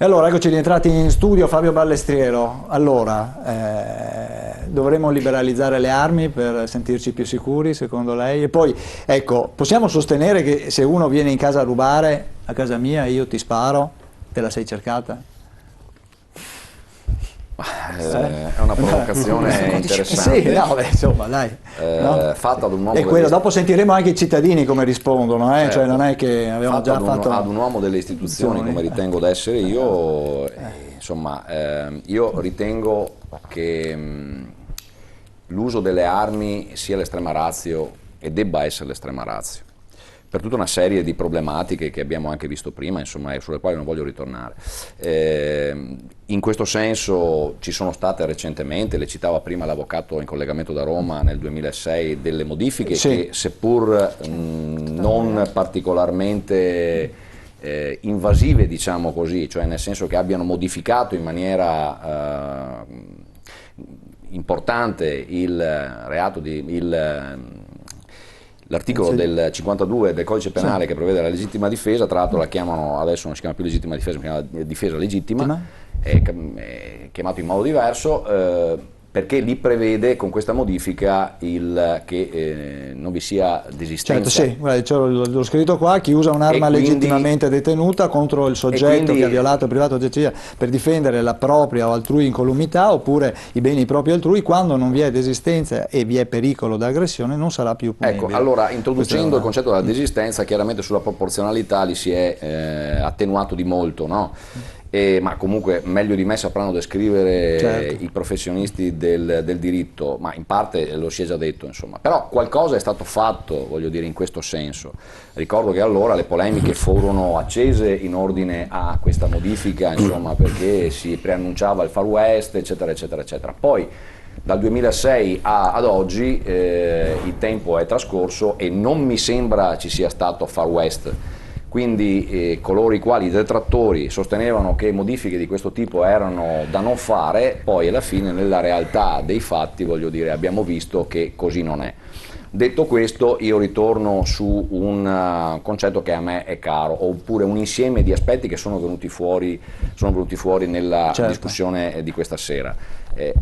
E allora eccoci rientrati in studio, Fabio Ballestriero. Allora, dovremmo liberalizzare le armi per sentirci più sicuri, secondo lei? E poi, ecco, possiamo sostenere che se uno viene in casa a rubare, a casa mia, io ti sparo, te la sei cercata? È una provocazione Sì, interessante, no, beh, insomma, dai. No? fatta ad un uomo E dopo sentiremo anche i cittadini come rispondono, cioè non è che abbiamo fatta già fatto... ad un uomo delle istituzioni come ritengo d'essere io, insomma, io ritengo che l'uso delle armi sia l'estrema ratio e debba essere l'estrema ratio, per tutta una serie di problematiche che abbiamo anche visto prima, insomma, e sulle quali non voglio ritornare. In questo senso ci sono state recentemente, le citava prima l'avvocato in collegamento da Roma nel 2006, delle modifiche che seppur non particolarmente invasive, diciamo così, cioè nel senso che abbiano modificato in maniera importante il reato l'articolo del 52 del codice penale che prevede la legittima difesa, tra l'altro la chiamano, adesso non si chiama più legittima difesa, si chiama difesa legittima, è chiamato in modo diverso, perché lì prevede con questa modifica che non vi sia desistenza. Certo, sì, guarda, l'ho scritto qua, chi usa un'arma legittimamente detenuta contro il soggetto che ha violato il privato per difendere la propria o altrui incolumità oppure i beni propri altrui, quando non vi è desistenza e vi è pericolo d'aggressione non sarà più punibile. Ecco, allora introducendo il concetto della desistenza, chiaramente sulla proporzionalità li si è attenuato di molto, no? Ma comunque meglio di me sapranno descrivere i professionisti del diritto, ma in parte lo si è già detto, insomma. Però qualcosa è stato fatto, voglio dire, in questo senso. Ricordo che allora le polemiche furono accese in ordine a questa modifica, insomma, perché si preannunciava il Far West, eccetera, eccetera, eccetera. Poi dal 2006 ad oggi il tempo è trascorso e non mi sembra ci sia stato Far West. Quindi coloro i quali, i detrattori, sostenevano che modifiche di questo tipo erano da non fare, poi alla fine nella realtà dei fatti, voglio dire, abbiamo visto che così non è. Detto questo, io ritorno su un concetto che a me è caro, oppure un insieme di aspetti che sono venuti fuori nella discussione di questa sera.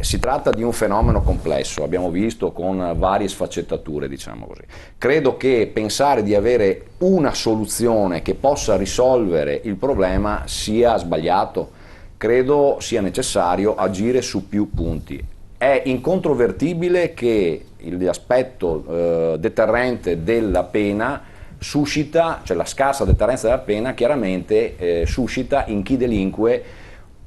Si tratta di un fenomeno complesso, abbiamo visto con varie sfaccettature, diciamo così. Credo che pensare di avere una soluzione che possa risolvere il problema sia sbagliato, credo sia necessario agire su più punti. È incontrovertibile che l'aspetto deterrente della pena suscita, cioè la scarsa deterrenza della pena chiaramente suscita in chi delinque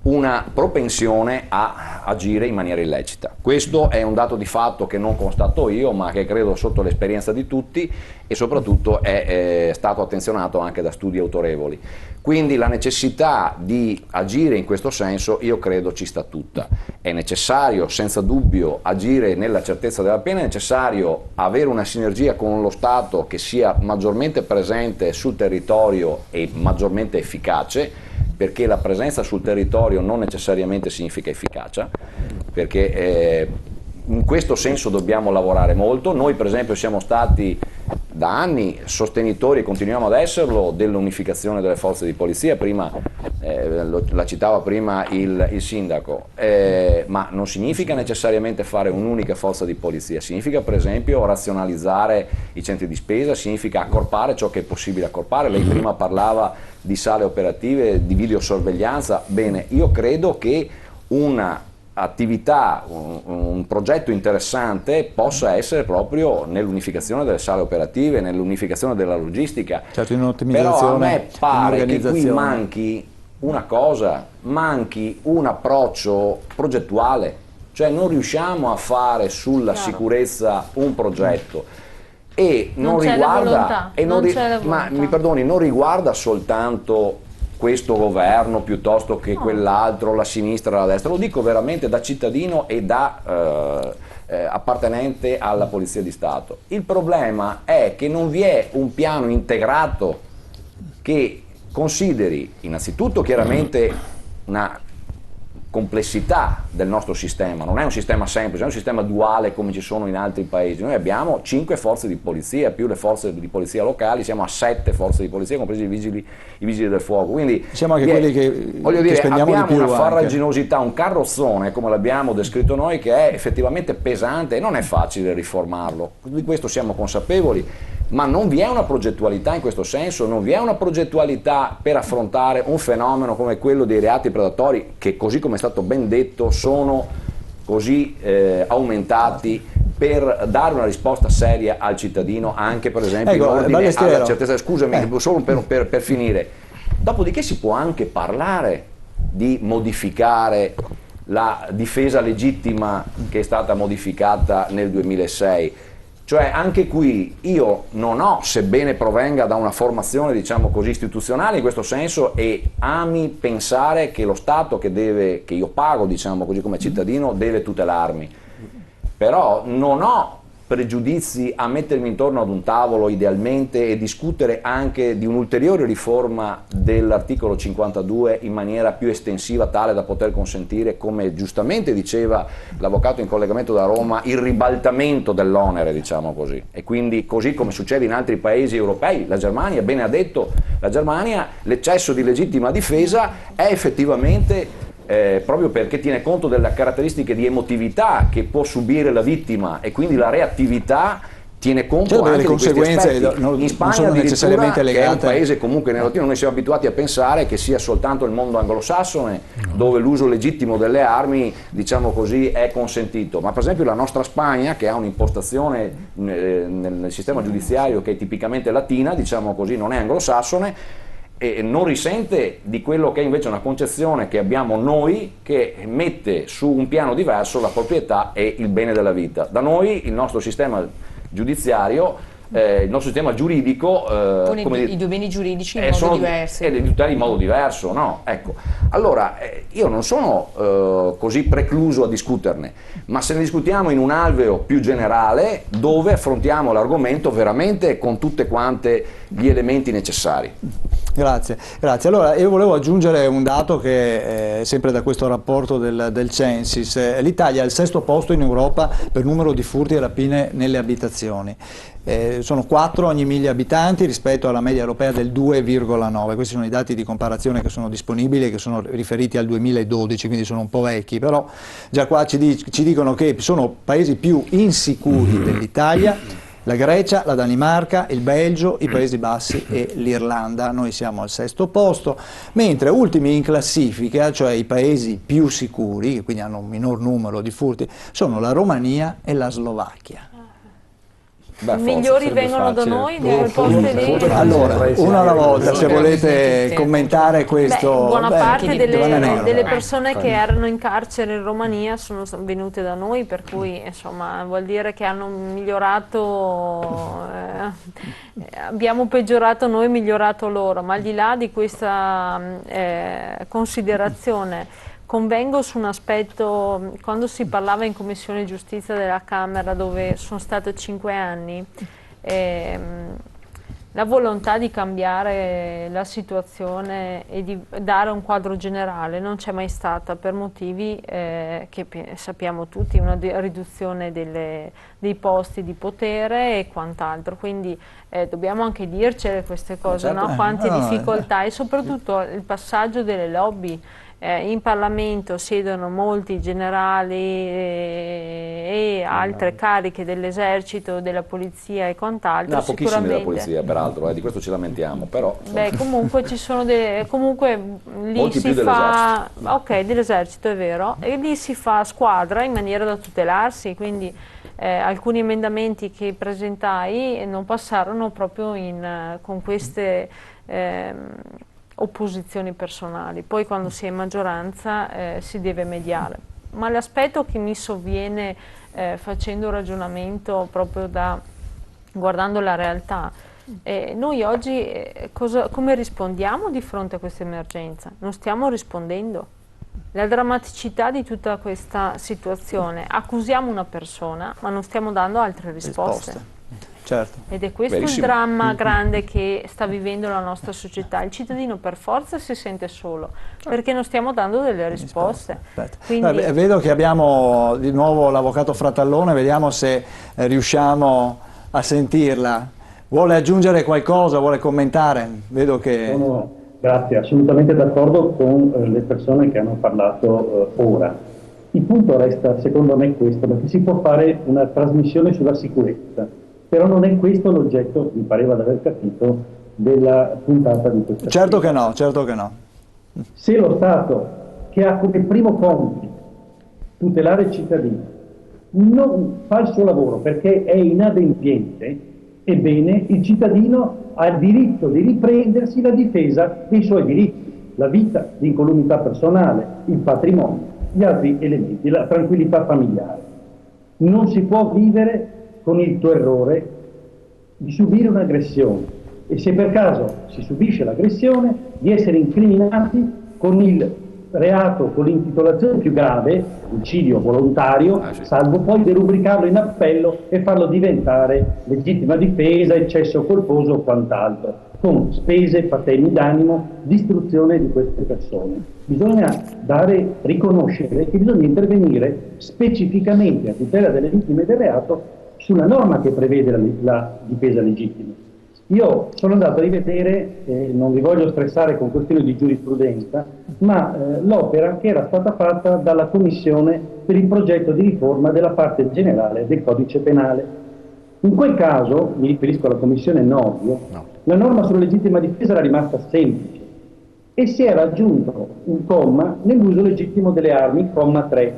una propensione a agire in maniera illecita. Questo è un dato di fatto che non constato io, ma che credo sotto l'esperienza di tutti e soprattutto è stato attenzionato anche da studi autorevoli. Quindi la necessità di agire in questo senso io credo ci sta tutta. È necessario senza dubbio agire nella certezza della pena, è necessario avere una sinergia con lo Stato che sia maggiormente presente sul territorio e maggiormente efficace, perché la presenza sul territorio non necessariamente significa efficacia, perché in questo senso dobbiamo lavorare molto. Noi per esempio siamo stati da anni sostenitori e continuiamo ad esserlo dell'unificazione delle forze di polizia, prima la citava prima il sindaco, ma non significa necessariamente fare un'unica forza di polizia, significa per esempio razionalizzare i centri di spesa, significa accorpare ciò che è possibile accorpare. Lei prima parlava di sale operative, di videosorveglianza. Bene, io credo che una attività, un progetto interessante possa essere proprio nell'unificazione delle sale operative, nell'unificazione della logistica. Certo, in un'ottimizzazione, però a me pare che qui manchi una cosa, manchi un approccio progettuale, cioè non riusciamo a fare sulla sicurezza un progetto e non riguarda, ma mi perdoni, non riguarda soltanto questo governo piuttosto che quell'altro, la sinistra e la destra, lo dico veramente da cittadino e da appartenente alla Polizia di Stato. Il problema è che non vi è un piano integrato che consideri innanzitutto chiaramente una complessità del nostro sistema, non è un sistema semplice, è un sistema duale come ci sono in altri paesi. Noi abbiamo 5 forze di polizia, più le forze di polizia locali, siamo a 7 forze di polizia, compresi i vigili del fuoco. Quindi siamo anche quelli che, voglio dire, spendiamo abbiamo di più una farraginosità, un carrozzone, come l'abbiamo descritto noi, che è effettivamente pesante e non è facile riformarlo. Di questo siamo consapevoli. Ma non vi è una progettualità in questo senso, non vi è una progettualità per affrontare un fenomeno come quello dei reati predatori che, così come è stato ben detto, sono così aumentati, per dare una risposta seria al cittadino, anche per esempio in ordine alla certezza. Scusami, solo per finire. Dopodiché si può anche parlare di modificare la difesa legittima che è stata modificata nel 2006. Cioè anche qui io non ho, sebbene provenga da una formazione diciamo così istituzionale in questo senso, e ami pensare che lo Stato che io pago diciamo così come cittadino deve tutelarmi, però non ho pregiudizi a mettermi intorno ad un tavolo idealmente e discutere anche di un'ulteriore riforma dell'articolo 52 in maniera più estensiva, tale da poter consentire, come giustamente diceva l'avvocato in collegamento da Roma, il ribaltamento dell'onere, diciamo così. E quindi, così come succede in altri paesi europei, la Germania, bene ha detto, la Germania, l'eccesso di legittima difesa è effettivamente proprio perché tiene conto delle caratteristiche di emotività che può subire la vittima, e quindi la reattività tiene conto anche delle conseguenze di questi aspetti. In Spagna sono necessariamente legate. Che è un paese comunque nel latino, noi siamo abituati a pensare che sia soltanto il mondo anglosassone dove l'uso legittimo delle armi, diciamo così, è consentito, ma per esempio la nostra Spagna, che ha un'impostazione nel sistema giudiziario che è tipicamente latina, diciamo così, non è anglosassone, e non risente di quello che è invece una concezione che abbiamo noi, che mette su un piano diverso la proprietà e il bene della vita. Da noi il nostro sistema giudiziario, il nostro sistema giuridico, i due beni giuridici in modo diverso. E li tutela in modo diverso, no? Ecco. Allora, io non sono così precluso a discuterne, ma se ne discutiamo in un alveo più generale, dove affrontiamo l'argomento veramente con tutte quante gli elementi necessari. Grazie, grazie. Allora io volevo aggiungere un dato che sempre da questo rapporto del Censis. L'Italia è al 6° posto in Europa per numero di furti e rapine nelle abitazioni. Sono 4 ogni 1000 abitanti rispetto alla media europea del 2,9. Questi sono i dati di comparazione che sono disponibili e che sono riferiti al 2012, quindi sono un po' vecchi, però già qua ci dicono che sono paesi più insicuri dell'Italia. La Grecia, la Danimarca, il Belgio, i Paesi Bassi e l'Irlanda. Noi siamo al 6° posto, mentre ultimi in classifica, cioè i paesi più sicuri, che quindi hanno un minor numero di furti, sono la Romania e la Slovacchia. I migliori vengono da noi, delle poste lì. Allora, una alla volta, se volete commentare questo. Buona parte delle persone che erano in carcere in Romania sono venute da noi, per cui insomma vuol dire che hanno migliorato, abbiamo peggiorato noi, migliorato loro, ma al di là di questa considerazione, convengo su un aspetto. Quando si parlava in Commissione Giustizia della Camera, dove sono stato 5 anni, la volontà di cambiare la situazione e di dare un quadro generale non c'è mai stata, per motivi che sappiamo tutti, una riduzione dei posti di potere e quant'altro, quindi dobbiamo anche dircele queste cose, certo, no? Quante difficoltà e soprattutto il passaggio delle lobby. In Parlamento siedono molti generali e altre cariche dell'esercito, della polizia e quant'altro. No, pochissimi della polizia, peraltro, di questo ci lamentiamo, però. Beh, comunque ci sono comunque lì molti si fa. Ok, dell'esercito è vero, e lì si fa squadra in maniera da tutelarsi, quindi alcuni emendamenti che presentai non passarono proprio con queste opposizioni personali. Poi quando si è in maggioranza si deve mediare. Ma l'aspetto che mi sovviene facendo un ragionamento proprio guardando la realtà, noi oggi come rispondiamo di fronte a questa emergenza? Non stiamo rispondendo. La drammaticità di tutta questa situazione, accusiamo una persona ma non stiamo dando altre risposte. certo. Ed è questo il dramma grande che sta vivendo la nostra società. Il cittadino per forza si sente solo, perché non stiamo dando delle risposte. Quindi... vedo che abbiamo di nuovo l'avvocato Fratallone, vediamo se riusciamo a sentirla. Vuole aggiungere qualcosa, vuole commentare? Vedo che... Grazie, assolutamente d'accordo con le persone che hanno parlato ora. Il punto resta, secondo me, questo, perché si può fare una trasmissione sulla sicurezza, però non è questo l'oggetto, mi pareva di aver capito, della puntata di questa Certo che no, certo che no. Se lo Stato, che ha come primo compito tutelare il cittadino, non fa il suo lavoro perché è inadempiente, ebbene il cittadino ha il diritto di riprendersi la difesa dei suoi diritti, la vita, l'incolumità personale, il patrimonio, gli altri elementi, la tranquillità familiare. Non si può vivere con il terrore di subire un'aggressione e se per caso si subisce l'aggressione di essere incriminati con il reato, con l'intitolazione più grave, omicidio volontario, salvo poi derubricarlo in appello e farlo diventare legittima difesa, eccesso colposo o quant'altro, con spese, patemi d'animo, distruzione di queste persone. Bisogna riconoscere che bisogna intervenire specificamente a tutela delle vittime del reato sulla norma che prevede la difesa legittima. Io sono andato a rivedere, non vi voglio stressare con questioni di giurisprudenza, ma l'opera che era stata fatta dalla Commissione per il progetto di riforma della parte generale del Codice Penale. In quel caso, mi riferisco alla Commissione Nordio, la norma sulla legittima difesa era rimasta semplice e si era aggiunto un comma nell'uso legittimo delle armi, comma 3.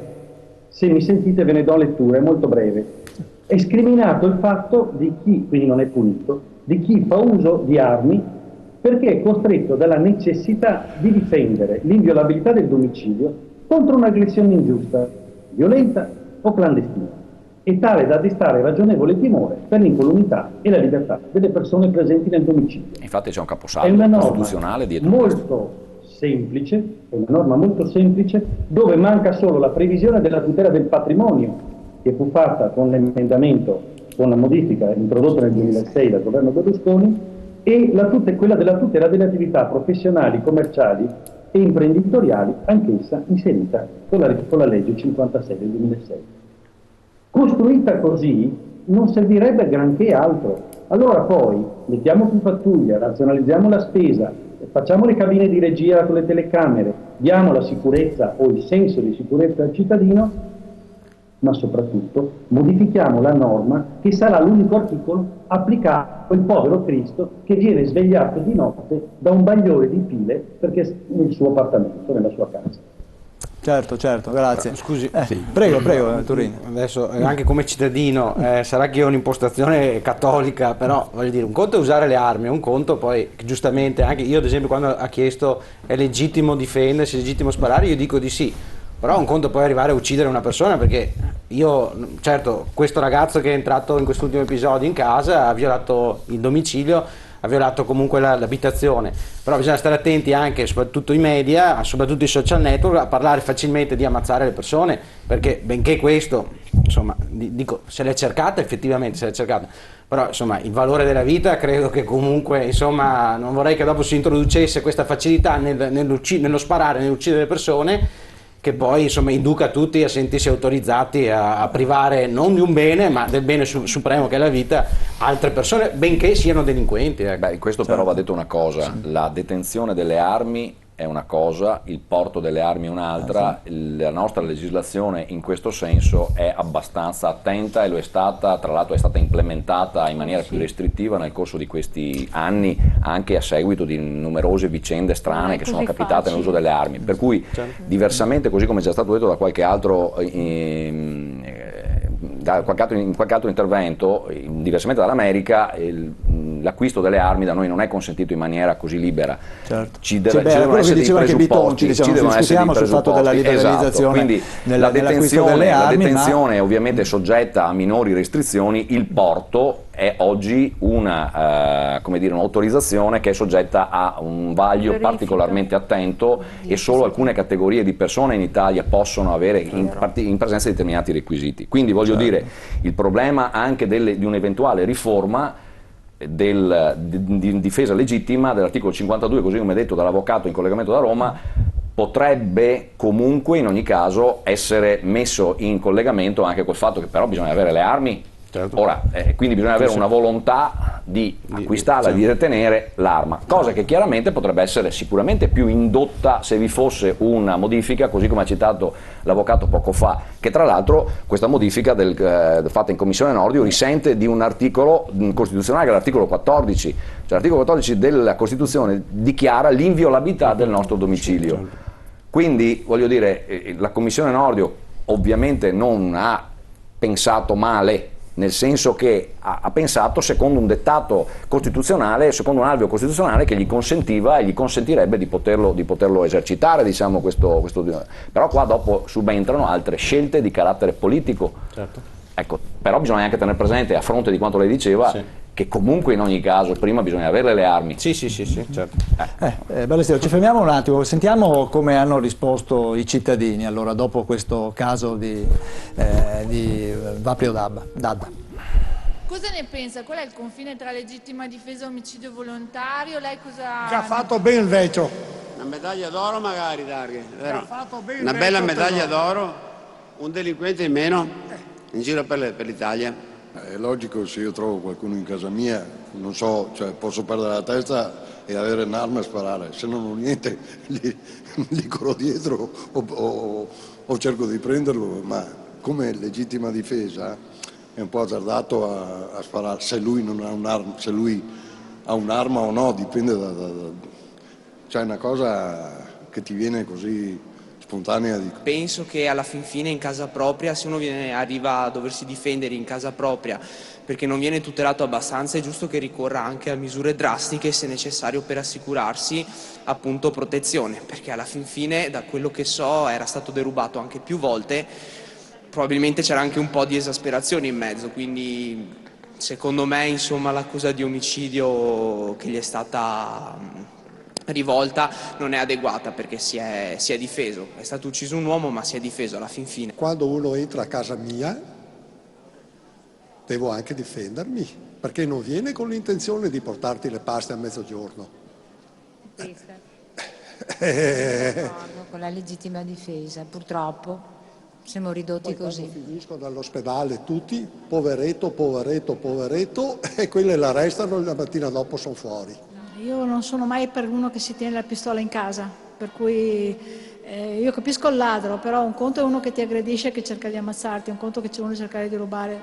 Se mi sentite ve ne do lettura, è molto breve. È scriminato il fatto di chi, quindi non è punito, di chi fa uso di armi perché è costretto dalla necessità di difendere l'inviolabilità del domicilio contro un'aggressione ingiusta, violenta o clandestina, e tale da destare ragionevole timore per l'incolumità e la libertà delle persone presenti nel domicilio. Infatti c'è un caposaldo costituzionale dietro. Molto semplice, è una norma molto semplice, dove manca solo la previsione della tutela del patrimonio, che fu fatta con l'emendamento, con la modifica introdotta nel 2006 dal governo Berlusconi, e quella della tutela delle attività professionali, commerciali e imprenditoriali, anch'essa inserita con la legge 56 del 2006. Costruita così non servirebbe granché altro. Allora poi mettiamo più pattuglie, razionalizziamo la spesa, facciamo le cabine di regia con le telecamere, diamo la sicurezza o il senso di sicurezza al cittadino, ma soprattutto modifichiamo la norma che sarà l'unico articolo applicato a quel povero Cristo che viene svegliato di notte da un bagliore di pile perché nel suo appartamento, nella sua casa. Certo, certo, grazie. Scusi, sì. Prego, Turin. Adesso anche come cittadino, sarà che ho un'impostazione cattolica, però voglio dire, un conto è usare le armi, un conto poi, giustamente, anche io ad esempio quando ha chiesto è legittimo difendersi, è legittimo sparare, io dico di sì. Però un conto poi arrivare a uccidere una persona, perché io, certo, questo ragazzo che è entrato in quest'ultimo episodio in casa ha violato il domicilio, ha violato comunque l'abitazione, però bisogna stare attenti anche, soprattutto i media, soprattutto i social network, a parlare facilmente di ammazzare le persone, perché benché questo, insomma, dico, se l'è cercata effettivamente, se l'è cercata, però insomma il valore della vita credo che comunque, insomma, non vorrei che dopo si introducesse questa facilità nello sparare, nell'uccidere le persone, che poi insomma induca tutti a sentirsi autorizzati a privare non di un bene ma del bene supremo che è la vita altre persone, benché siano delinquenti. Beh, in questo però va detto una cosa, la detenzione delle armi è una cosa, il porto delle armi è un'altra, la nostra legislazione in questo senso è abbastanza attenta e lo è stata, tra l'altro è stata implementata in maniera più restrittiva nel corso di questi anni, anche a seguito di numerose vicende strane che sono capitate nell'uso delle armi, per cui diversamente, così come è già stato detto da qualche altro in qualche altro intervento, diversamente dall'America, l'acquisto delle armi da noi non è consentito in maniera così libera. Certo. Ci devono essere dei presupposti, ci devono essere dei sul fatto della presupposti. liberalizzazione, Quindi la detenzione è ovviamente soggetta a minori restrizioni, il porto è oggi come dire, un'autorizzazione che è soggetta a un vaglio particolarmente attento e solo alcune categorie di persone in Italia possono avere in presenza di determinati requisiti. Quindi voglio dire, il problema anche di un'eventuale riforma di difesa legittima dell'articolo 52, così come detto dall'avvocato in collegamento da Roma, potrebbe comunque in ogni caso essere messo in collegamento anche col fatto che però bisogna avere le armi. Certo. Ora, quindi bisogna avere una volontà di acquistarla, di detenere l'arma, cosa che chiaramente potrebbe essere sicuramente più indotta se vi fosse una modifica, così come ha citato l'avvocato poco fa, che tra l'altro questa modifica fatta in Commissione Nordio risente di un articolo costituzionale, che è l'articolo 14, cioè l'articolo 14 della Costituzione dichiara l'inviolabilità del nostro domicilio. Quindi, voglio dire, la Commissione Nordio ovviamente non ha pensato male, nel senso che ha pensato secondo un dettato costituzionale, secondo un alveo costituzionale che gli consentiva e gli consentirebbe di poterlo esercitare, diciamo, questo. Però qua dopo subentrano altre scelte di carattere politico. Certo. Ecco, però bisogna anche tenere presente, a fronte di quanto lei diceva, che comunque in ogni caso prima bisogna avere le armi. Sì, certo. Ballestiero, ci fermiamo un attimo, sentiamo come hanno risposto i cittadini allora dopo questo caso di Vaprio Dad. Cosa ne pensa? Qual è il confine tra legittima difesa e omicidio volontario? Lei cosa... Che ha fatto bene il vecchio. Una medaglia d'oro magari, Darghe, vero? Ha fatto bene Una il bella vecchio, medaglia però. d'oro, un delinquente in meno in giro per l'Italia. È logico, se io trovo qualcuno in casa mia, non so, cioè posso perdere la testa e avere un'arma e sparare, se non ho niente gli corro dietro o cerco di prenderlo, ma come legittima difesa è un po' azzardato a sparare se lui non ha un'arma, se lui ha un'arma o no, dipende cioè è una cosa che ti viene così spontanea. Penso che alla fin fine in casa propria, se uno arriva a doversi difendere in casa propria perché non viene tutelato abbastanza, è giusto che ricorra anche a misure drastiche se necessario per assicurarsi appunto protezione, perché alla fin fine, da quello che so, era stato derubato anche più volte, probabilmente c'era anche un po' di esasperazione in mezzo, quindi secondo me insomma l'accusa di omicidio che gli è stata rivolta non è adeguata, perché si è difeso, è stato ucciso un uomo ma si è difeso alla fin fine. Quando uno entra a casa mia devo anche difendermi, perché non viene con l'intenzione di portarti le paste a mezzogiorno. Con la legittima difesa, purtroppo siamo ridotti poi così. Finiscono dall'ospedale tutti, poveretto, e quelli la restano e la mattina dopo sono fuori. Io non sono mai per uno che si tiene la pistola in casa, per cui io capisco il ladro, però un conto è uno che ti aggredisce e che cerca di ammazzarti, un conto che c'è uno che cerca di rubare.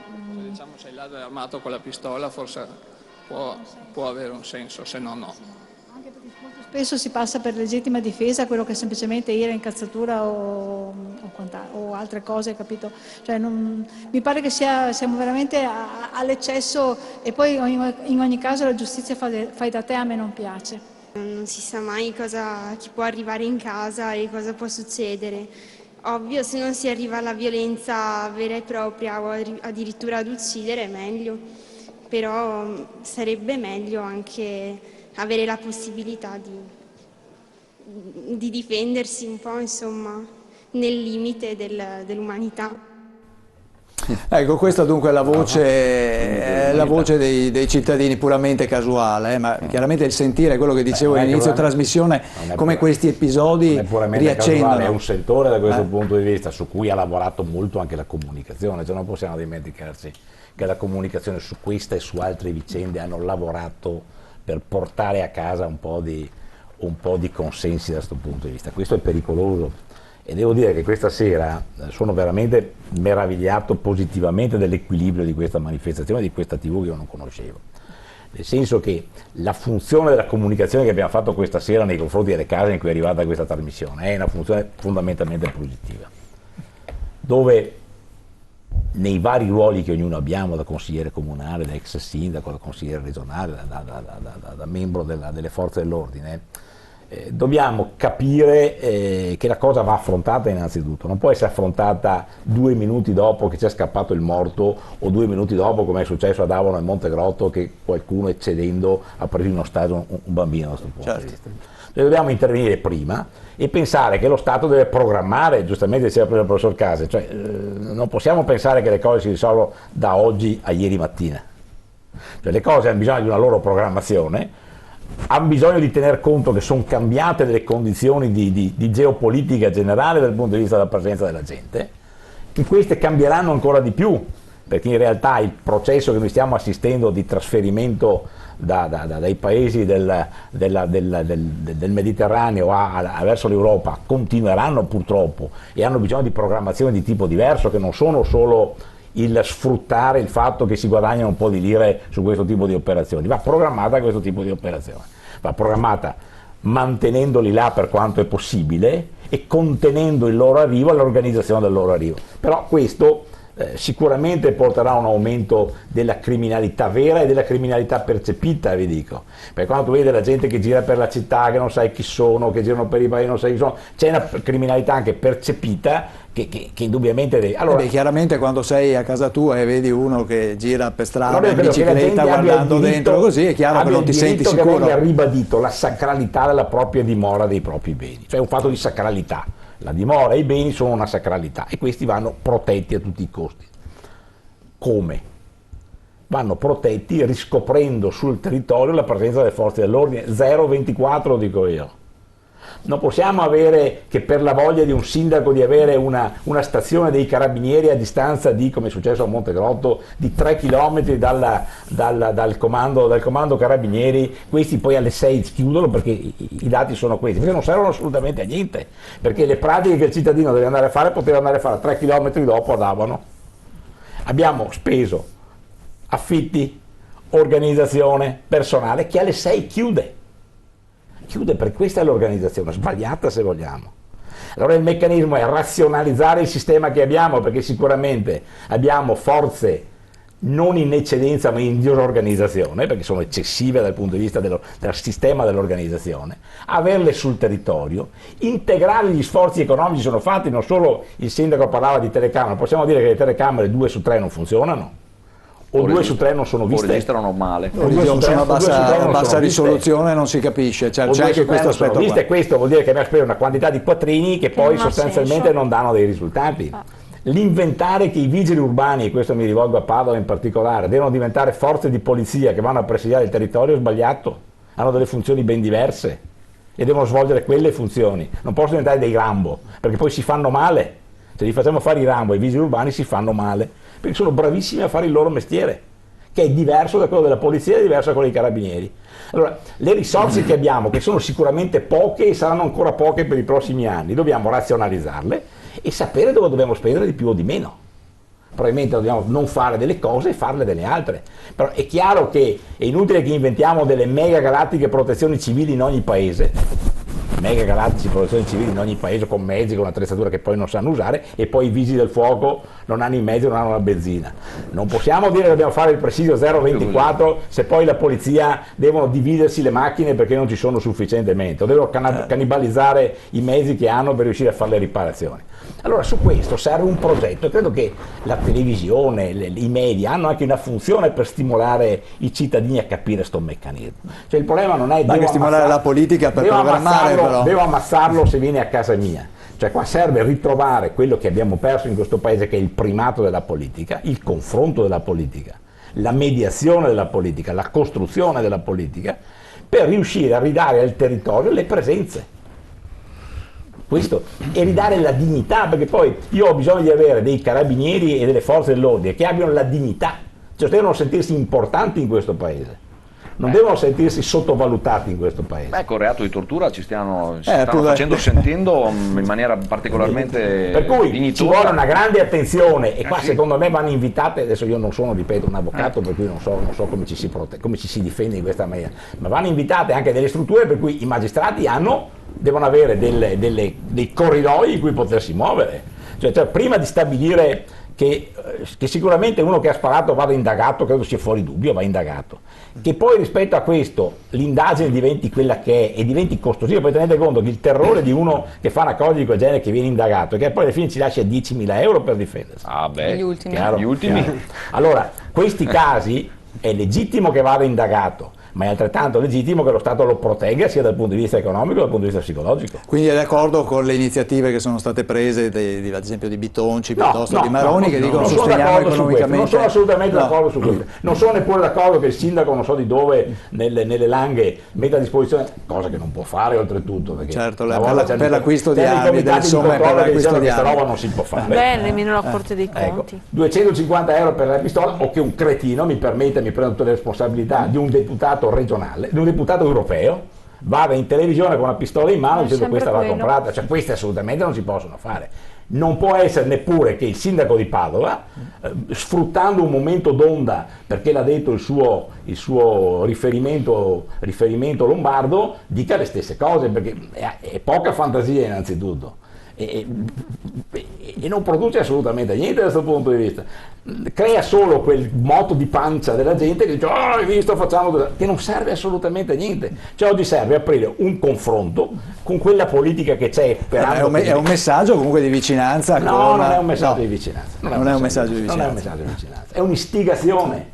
Diciamo, se il ladro è armato con la pistola forse può avere un senso, se no no. Anche perché molto spesso si passa per legittima difesa quello che è semplicemente ira, incazzatura o altre cose, capito? Cioè mi pare che siamo veramente all'eccesso, e poi in ogni caso la giustizia fai da te a me non piace. Non si sa mai chi può arrivare in casa e cosa può succedere. Ovvio, se non si arriva alla violenza vera e propria o addirittura ad uccidere è meglio, però sarebbe meglio anche avere la possibilità di difendersi un po', insomma, nel limite dell'umanità. Ecco, questa dunque è la voce dei cittadini, puramente casuale, ma chiaramente il sentire quello che dicevo all'inizio trasmissione, come questi episodi riaccendono. È un settore da questo punto di vista su cui ha lavorato molto anche la comunicazione, cioè non possiamo dimenticarci che la comunicazione su questa e su altre vicende hanno lavorato per portare a casa un po' di consensi da questo punto di vista. Questo è pericoloso. E devo dire che questa sera sono veramente meravigliato positivamente dell'equilibrio di questa manifestazione, di questa TV che io non conoscevo. Nel senso che la funzione della comunicazione che abbiamo fatto questa sera nei confronti delle case in cui è arrivata questa trasmissione è una funzione fondamentalmente positiva, dove nei vari ruoli che ognuno abbiamo, da consigliere comunale, da ex sindaco, da consigliere regionale, da membro delle forze dell'ordine, dobbiamo capire che la cosa va affrontata innanzitutto, non può essere affrontata 2 minuti dopo che c'è scappato il morto o 2 minuti dopo, come è successo ad Avano e Montegrotto, che qualcuno eccedendo ha preso in ostaggio un bambino. Da questo punto di vista. Dobbiamo intervenire prima e pensare che lo Stato deve programmare, giustamente diceva prima il professor Case, cioè non possiamo pensare che le cose si risolvono da oggi a ieri mattina, cioè le cose hanno bisogno di una loro programmazione, hanno bisogno di tener conto che sono cambiate delle condizioni di geopolitica generale dal punto di vista della presenza della gente, che queste cambieranno ancora di più, perché in realtà il processo che noi stiamo assistendo di trasferimento dai paesi del Mediterraneo verso l'Europa continueranno purtroppo e hanno bisogno di programmazione di tipo diverso, che non sono solo il sfruttare il fatto che si guadagnano un po' di lire su questo tipo di operazioni. Va programmata questo tipo di operazione, va programmata mantenendoli là per quanto è possibile e contenendo il loro arrivo all'organizzazione del loro arrivo. Però questo sicuramente porterà a un aumento della criminalità vera e della criminalità percepita, vi dico, perché quando tu vedi la gente che gira per la città, che non sai chi sono, che girano per i paesi, non sai chi sono, c'è una criminalità anche percepita che indubbiamente deve... Allora, chiaramente quando sei a casa tua e vedi uno che gira per strada in bicicletta guardando dentro così, è chiaro che non ti senti sicuro. Che venga ribadito la sacralità della propria dimora dei propri beni, cioè un fatto di sacralità. La dimora e i beni sono una sacralità e questi vanno protetti a tutti i costi. Come? Vanno protetti riscoprendo sul territorio la presenza delle forze dell'ordine, 024 dico io. Non possiamo avere che per la voglia di un sindaco di avere una stazione dei carabinieri a distanza di, come è successo a Montegrotto, di 3 km dal comando carabinieri, questi poi alle 6 chiudono perché i dati sono questi, perché non servono assolutamente a niente, perché le pratiche che il cittadino deve andare a fare poteva andare a fare 3 km dopo ad Avano. Abbiamo speso affitti, organizzazione, personale che alle 6 chiude perché questa è l'organizzazione sbagliata, se vogliamo. Allora il meccanismo è razionalizzare il sistema che abbiamo, perché sicuramente abbiamo forze non in eccedenza ma in disorganizzazione, perché sono eccessive dal punto di vista del sistema dell'organizzazione, averle sul territorio, integrare gli sforzi economici sono fatti, non solo il sindaco parlava di telecamere, possiamo dire che le telecamere 2 su 3 non funzionano? O 2 su 3 non sono viste? O registrano male. Sono a bassa risoluzione, non si capisce, c'è anche questo aspetto qua. Questo vuol dire che abbiamo speso una quantità di quattrini che poi sostanzialmente non danno dei risultati. L'inventare che i vigili urbani, e questo mi rivolgo a Padova in particolare, devono diventare forze di polizia che vanno a presidiare il territorio è sbagliato, hanno delle funzioni ben diverse e devono svolgere quelle funzioni, non possono diventare dei Rambo, perché poi si fanno male, se li facciamo fare i Rambo ai vigili urbani si fanno male, perché sono bravissimi a fare il loro mestiere, che è diverso da quello della polizia e diverso da quello dei carabinieri. Allora, le risorse che abbiamo, che sono sicuramente poche e saranno ancora poche per i prossimi anni, dobbiamo razionalizzarle e sapere dove dobbiamo spendere di più o di meno. Probabilmente dobbiamo non fare delle cose e farle delle altre. Però è chiaro che è inutile che inventiamo delle mega galattiche protezioni civili in ogni paese, mega galattici protezioni civili in ogni paese con mezzi, con attrezzatura che poi non sanno usare e poi i vigili del fuoco non hanno i mezzi, non hanno la benzina. Non possiamo dire che dobbiamo fare il presidio 024 se poi la polizia devono dividersi le macchine perché non ci sono sufficientemente o devono cannibalizzare i mezzi che hanno per riuscire a fare le riparazioni. Allora su questo serve un progetto e credo che la televisione, i media hanno anche una funzione per stimolare i cittadini a capire sto meccanismo. Cioè il problema non è anche stimolare la politica per programmare, però. Devo ammazzarlo se viene a casa mia. Cioè qua serve ritrovare quello che abbiamo perso in questo paese, che è il primato della politica, il confronto della politica, la mediazione della politica, la costruzione della politica, per riuscire a ridare al territorio le presenze. Questo, e ridare la dignità, perché poi io ho bisogno di avere dei carabinieri e delle forze dell'ordine che abbiano la dignità, cioè devono sentirsi importanti in questo paese, non devono sentirsi sottovalutati in questo paese. Beh, con il reato di tortura ci stanno facendo sentendo in maniera particolarmente per cui dignitosa. Ci vuole una grande attenzione e qua secondo me vanno invitate, adesso io non sono, ripeto, un avvocato per cui non so come ci si difende in questa maniera, ma vanno invitate anche delle strutture per cui i magistrati devono avere dei corridoi in cui potersi muovere, cioè prima di stabilire che sicuramente uno che ha sparato vada indagato, credo sia fuori dubbio, va indagato. Che poi rispetto a questo l'indagine diventi quella che è e diventi costosissima, poi tenete conto che il terrore di uno che fa una cosa di quel genere, che viene indagato, è che poi alla fine ci lascia 10.000 euro per difendersi. Ah beh, gli ultimi. Chiaro, gli ultimi. Chiaro. Allora, questi casi è legittimo che vada indagato, ma è altrettanto legittimo che lo Stato lo protegga sia dal punto di vista economico che dal punto di vista psicologico. Quindi è d'accordo con le iniziative che sono state prese, ad esempio di Bitonci, piuttosto di Maroni, che dicono sosteniamo economicamente? Non sono assolutamente d'accordo su questo. Non sono neppure d'accordo che il sindaco, non so di dove, nelle Langhe, metta a disposizione, cosa che non può fare oltretutto. Perché certo, per l'acquisto di armi, delle somme per l'acquisto di armi. Questa roba non si può fare. Beh, nemmeno la Corte dei Conti. Ecco, 250 euro per la pistola, o che un cretino, mi permetta, mi prendo tutte le responsabilità, di un deputato regionale, di un deputato europeo, vada in televisione con una pistola in mano dicendo questa va comprata, cioè queste assolutamente non si possono fare. Non può essere neppure che il sindaco di Padova, sfruttando un momento d'onda, perché l'ha detto il suo riferimento lombardo, dica le stesse cose, perché è poca fantasia innanzitutto. E non produce assolutamente niente da questo punto di vista, crea solo quel moto di pancia della gente che dice hai visto, facciamo, che non serve assolutamente a niente. Cioè oggi serve aprire un confronto con quella politica che c'è è un messaggio comunque di vicinanza. Non è un messaggio di vicinanza, non è un messaggio di vicinanza, è un'istigazione,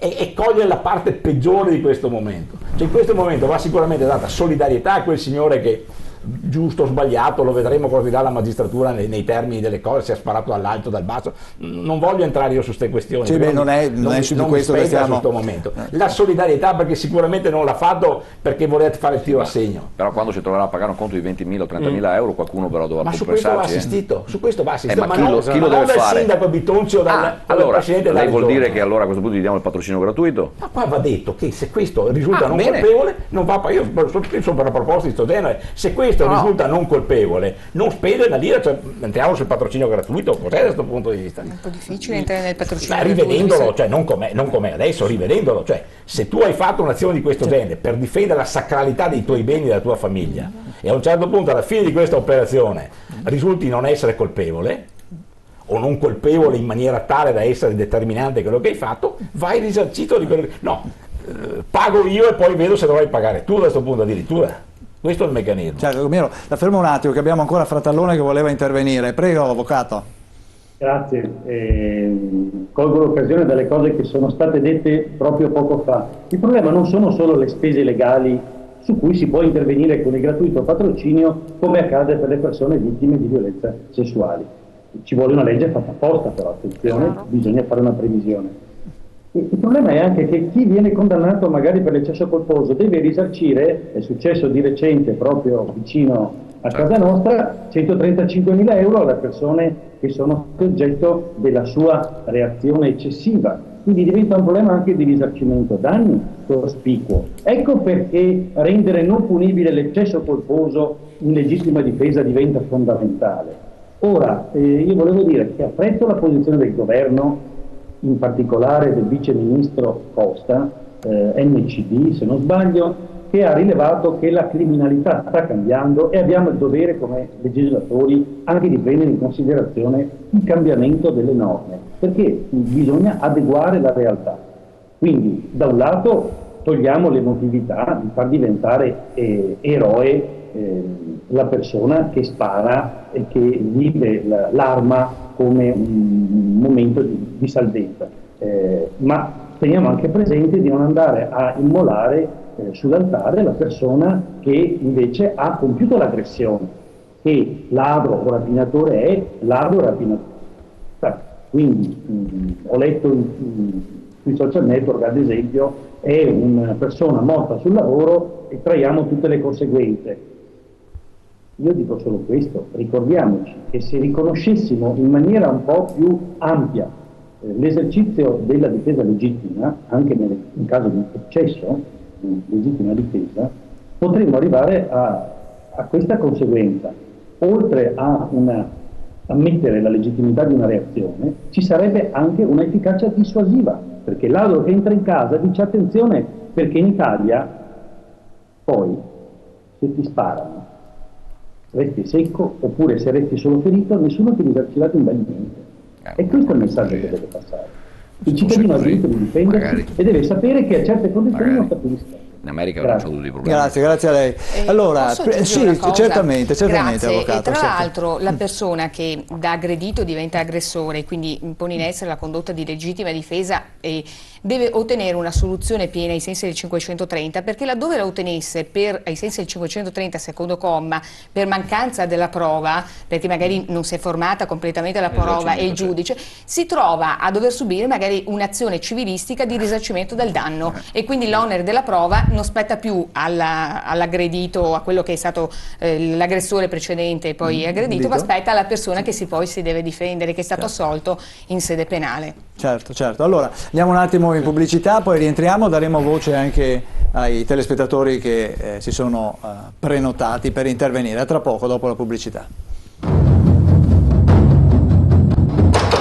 e cogliere la parte peggiore di questo momento. Cioè in questo momento va sicuramente data solidarietà a quel signore che, giusto o sbagliato, lo vedremo cosa dirà la magistratura nei termini delle cose, se ha sparato dall'alto, dal basso, non voglio entrare io su queste questioni, sì, non è su questo che stiamo in questo momento. La solidarietà, perché sicuramente non l'ha fatto perché volete fare il tiro a segno, però quando si troverà a pagare un conto di 20.000 o 30.000 euro qualcuno però dovrà su questo va assistito, su questo va assistito, ma chi lo deve dal fare? Sindaco Bitonci o dal Presidente della lei vuol Regione. dire che allora a questo punto gli diamo il patrocinio gratuito? Ma qua va detto che se questo risulta non colpevole non va a io sono per una proposta di questo genere, se questo risulta non colpevole, non spende una lira, cioè entriamo sul patrocinio gratuito, cos'è da questo punto di vista? È un po' difficile entrare nel patrocinio rivedendolo, gratuito, cioè non com'è adesso, rivedendolo, cioè se tu hai fatto un'azione di questo genere per difendere la sacralità dei tuoi beni e della tua famiglia e a un certo punto alla fine di questa operazione risulti non essere colpevole o non colpevole in maniera tale da essere determinante quello che hai fatto, vai risarcito di quello che... pago io e poi vedo se dovrai pagare tu da questo punto addirittura. Questo è il meccanismo. Certo, Miro, la fermo un attimo che abbiamo ancora Fratallone che voleva intervenire. Prego, avvocato. Grazie. Colgo l'occasione dalle cose che sono state dette proprio poco fa. Il problema non sono solo le spese legali su cui si può intervenire con il gratuito patrocinio, come accade per le persone vittime di violenza sessuali. Ci vuole una legge fatta apposta, però attenzione, bisogna fare una previsione. Il problema è anche che chi viene condannato magari per l'eccesso colposo deve risarcire, è successo di recente proprio vicino a casa nostra, 135.000 euro alle persone che sono oggetto della sua reazione eccessiva. Quindi diventa un problema anche di risarcimento danni cospicuo. Ecco perché rendere non punibile l'eccesso colposo in legittima difesa diventa fondamentale. Ora, io volevo dire che apprezzo la posizione del governo, in particolare del vice ministro Costa, NCD se non sbaglio, che ha rilevato che la criminalità sta cambiando e abbiamo il dovere come legislatori anche di prendere in considerazione il cambiamento delle norme, perché bisogna adeguare la realtà. Quindi da un lato togliamo l'emotività di far diventare eroe la persona che spara e che vive l'arma come un momento di salvezza, ma teniamo anche presente di non andare a immolare sull'altare la persona che invece ha compiuto l'aggressione, che ladro o rapinatore è, ladro o rapinatore. Quindi ho letto sui social network, ad esempio, è una persona morta sul lavoro e traiamo tutte le conseguenze. Io dico solo questo, ricordiamoci che se riconoscessimo in maniera un po' più ampia l'esercizio della difesa legittima, anche in caso di eccesso di legittima difesa, potremmo arrivare a questa conseguenza. Oltre a ammettere la legittimità di una reazione, ci sarebbe anche un'efficacia dissuasiva, perché ladro che entra in casa dice attenzione, perché in Italia poi se ti sparano resti secco, oppure se resti solo ferito, nessuno ti risarcirà di un bel niente. E questo è il messaggio che deve passare. Il cittadino ha diritto di difendersi e deve sapere che a certe condizioni non sta più rispetto. In America non c'è avuto di problemi. Grazie a lei. Allora, posso aggiungere una cosa? certamente, Grazie. avvocato. E tra l'altro la persona che da aggredito diventa aggressore, quindi pone in essere la condotta di legittima difesa e deve ottenere una soluzione piena ai sensi del 530, perché laddove la ottenesse ai sensi del 530 secondo comma per mancanza della prova, perché magari non si è formata completamente la prova e il giudice si trova a dover subire magari un'azione civilistica di risarcimento del danno e quindi l'onere della prova non spetta più all'aggredito, a quello che è stato l'aggressore precedente e poi aggredito, ma spetta alla persona che poi si deve difendere, che è stato assolto in sede penale. Certo. Allora, andiamo un attimo in pubblicità, poi rientriamo, daremo voce anche ai telespettatori che si sono prenotati per intervenire. A tra poco, dopo la pubblicità.